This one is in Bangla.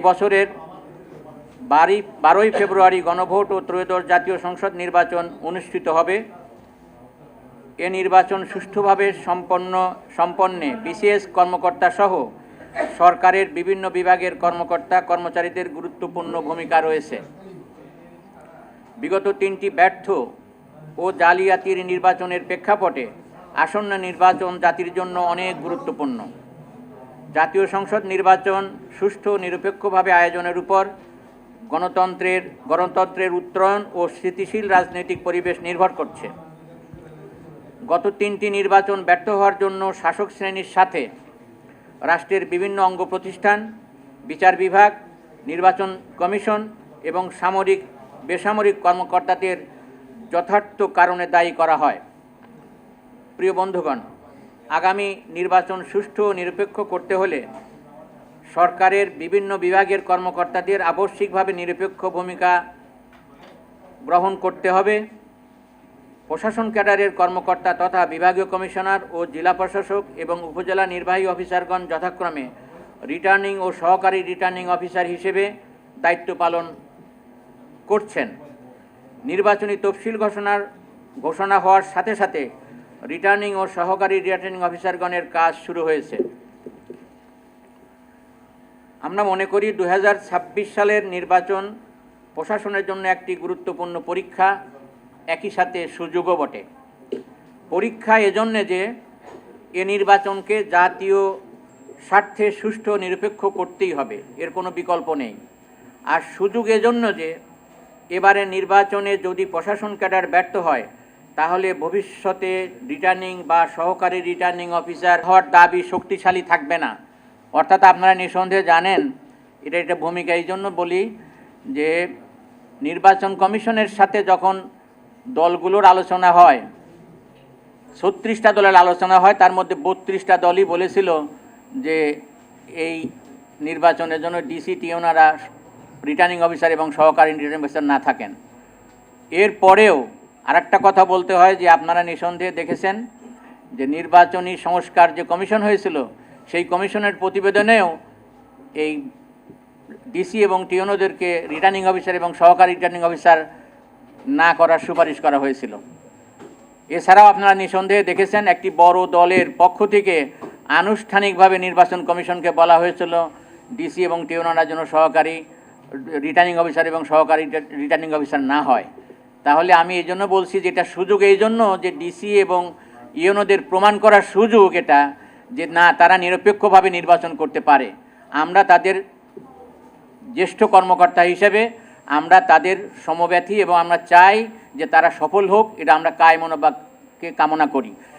বছরের 12ই ফেব্রুয়ারি গণভোট ও ত্রয়োদশ জাতীয় সংসদ নির্বাচন অনুষ্ঠিত হবে। এ নির্বাচন সুষ্ঠুভাবে সম্পন্নে বিসিএস কর্মকর্তা সহ সরকারের বিভিন্ন বিভাগের কর্মকর্তা কর্মচারীদের গুরুত্বপূর্ণ ভূমিকা রয়েছে। বিগত 3টি ব্যর্থ ও জালিয়াতির নির্বাচনের প্রেক্ষাপটে আসন্ন নির্বাচন জাতির জন্য অনেক গুরুত্বপূর্ণ। জাতীয় সংসদ নির্বাচন সুষ্ঠু নিরপেক্ষভাবে আয়োজনের উপর গণতন্ত্রের উত্তরণ ও স্থিতিশীল রাজনৈতিক পরিবেশ নির্ভর করছে। গত 3টি নির্বাচন ব্যর্থ হওয়ার জন্য শাসক শ্রেণীর সাথে রাষ্ট্রের বিভিন্ন অঙ্গ প্রতিষ্ঠান, বিচার বিভাগ, নির্বাচন কমিশন এবং বেসামরিক কর্মকর্তাদের যথার্থ কারণে দায়ী করা হয়। প্রিয় বন্ধুগণ, আগামী নির্বাচন সুষ্ঠু ও নিরপেক্ষ করতে হলে সরকারের বিভিন্ন বিভাগের কর্মকর্তাদের আবশ্যিকভাবে নিরপেক্ষ ভূমিকা গ্রহণ করতে হবে। প্রশাসন ক্যাডারের কর্মকর্তা তথা বিভাগীয় কমিশনার ও জেলা প্রশাসক এবং উপজেলা নির্বাহী অফিসারগণ যথাক্রমে রিটার্নিং ও সহকারী রিটার্নিং অফিসার হিসেবে দায়িত্ব পালন করছেন। নির্বাচনী তফসিল ঘোষণা হওয়ার সাথে সাথে রিটার্নিং ও সহকারী রিটার্নিং অফিসারগণের কাজ শুরু হয়েছে। আমরা মনে করি 2026 সালের নির্বাচন প্রশাসনের জন্য একটি গুরুত্বপূর্ণ পরীক্ষা, একই সাথে সুযোগও বটে। পরীক্ষা এজন্য যে এ নির্বাচনকে জাতীয় স্বার্থে সুষ্ঠু নিরপেক্ষ করতেই হবে, এর কোনো বিকল্প নেই। আর সুযোগ এজন্য যে এবারে নির্বাচনে যদি প্রশাসন ক্যাডার ব্যর্থ হয় তাহলে ভবিষ্যতে রিটার্নিং বা সহকারী রিটার্নিং অফিসার হওয়ার দাবি শক্তিশালী থাকবে না। অর্থাৎ আপনারা নিঃসন্দেহে জানেন, এটা ভূমিকা এই জন্য বলি যে নির্বাচন কমিশনের সাথে যখন দলগুলোর আলোচনা হয়, 36টা দলের আলোচনা হয়, তার মধ্যে 32টা দলই বলেছিল যে এই নির্বাচনের জন্য ডিসি টিওনারা রিটার্নিং অফিসার এবং সহকারী রিটার্নিং অফিসার না থাকেন। এরপরেও আরেকটা কথা বলতে হয় যে আপনারা নিঃসন্দেহে দেখেছেন যে নির্বাচনী সংস্কার যে কমিশন হয়েছিল সেই কমিশনের প্রতিবেদনেও এই ডিসি এবং টিওনোদেরকে রিটার্নিং অফিসার এবং সহকারী রিটার্নিং অফিসার না করার সুপারিশ করা হয়েছিল। এছাড়াও আপনারা নিঃসন্দেহে দেখেছেন একটি বড় দলের পক্ষ থেকে আনুষ্ঠানিকভাবে নির্বাচন কমিশনকে বলা হয়েছিল ডিসি এবং টিওনারা যেন সহকারী রিটার্নিং অফিসার এবং সহকারী রিটার্নিং অফিসার না হয়। তাহলে আমি এই জন্য বলছি যে এটা সুযোগ এই জন্য যে ডিসি এবং ইউনোদের প্রমাণ করার সুযোগ এটা যে না, তারা নিরপেক্ষভাবে নির্বাচন করতে পারে। আমরা তাদের জ্যেষ্ঠ কর্মকর্তা হিসেবে আমরা তাদের সমব্যথী এবং আমরা চাই যে তারা সফল হোক, এটা আমরা কায় মনোবাক্যে কামনা করি।